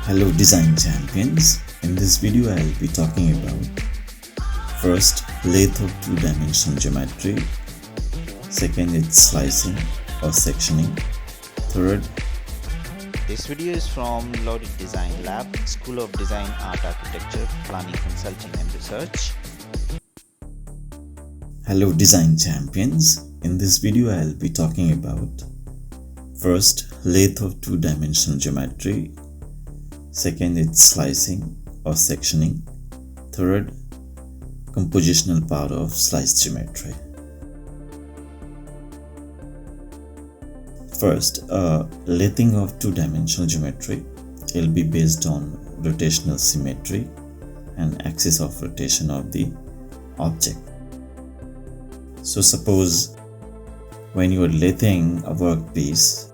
Hello design champions, in this video I'll be talking about first, lathe of two-dimensional geometry, second, it's slicing or sectioning, third. This video is from LaureateDesignLab, School of Design, Art, Architecture, Planning, Consulting and Research. Hello design champions, in this video I'll be talking about first, lathe of two-dimensional geometry, second, it's slicing or sectioning, third, compositional power of slice geometry. First, lathing of two-dimensional geometry will be based on rotational symmetry and axis of rotation of the object. So suppose when you are lathing a workpiece,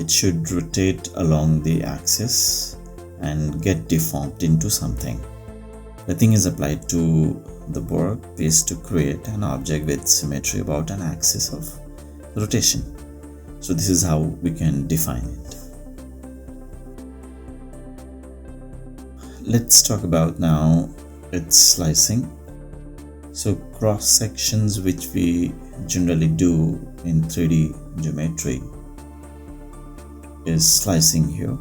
it should rotate along the axis and get deformed into something. Lathing is applied to the workpiece to create an object with symmetry about an axis of rotation. So this is how we can define it. Let's talk about now its slicing. So cross sections which we generally do in 3D geometry is slicing here.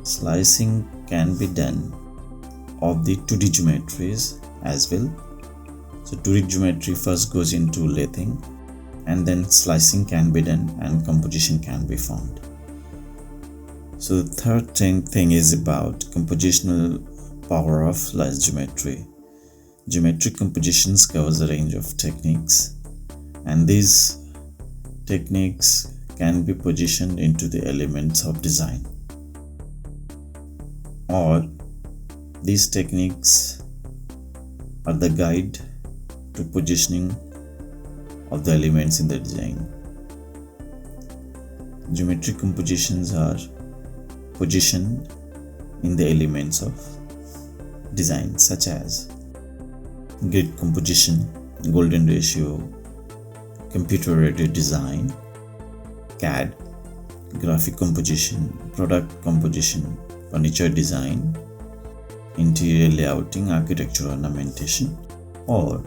Slicing can be done of the 2D geometries as well. So 2D geometry first goes into lathing and then slicing can be done and composition can be formed. So the third thing is about compositional power of slice geometry. Geometric compositions covers a range of techniques, and these techniques can be positioned into the elements of design, or these techniques are the guide to positioning of the elements in the design. Geometric compositions are positioned in the elements of design such as grid composition, golden ratio, computer-aided design, CAD, graphic composition, product composition, furniture design, interior layouting, architectural ornamentation, or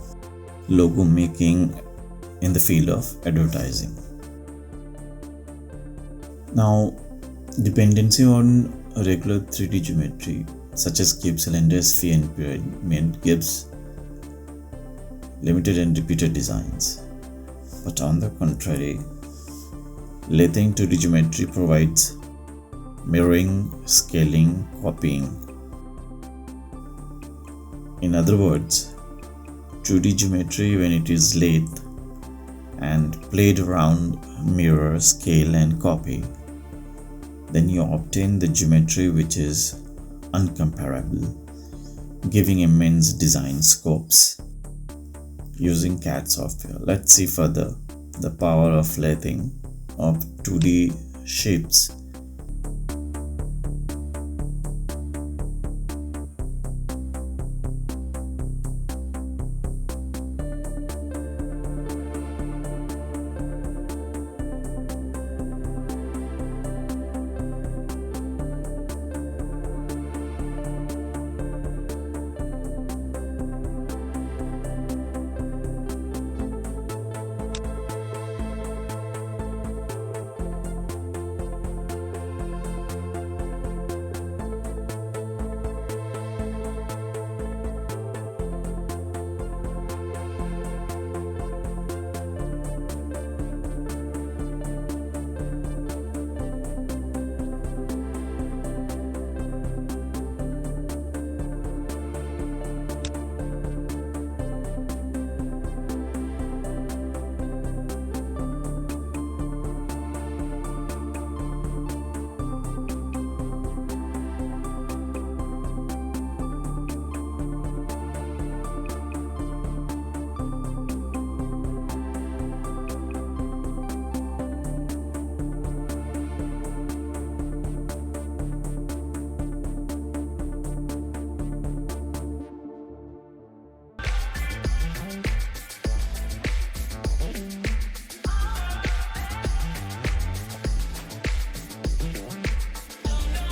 logo making in the field of advertising. Now, dependency on regular 3D geometry such as cube, cylinder, sphere and pyramid gives limited and repeated designs. But on the contrary, lathing 2D geometry provides mirroring, scaling, copying. In other words, 2D geometry, when it is lathed and played around, mirror, scale and copy, then you obtain the geometry which is uncomparable, giving immense design scopes using CAD software. Let's see further the power of lathing of 2D shapes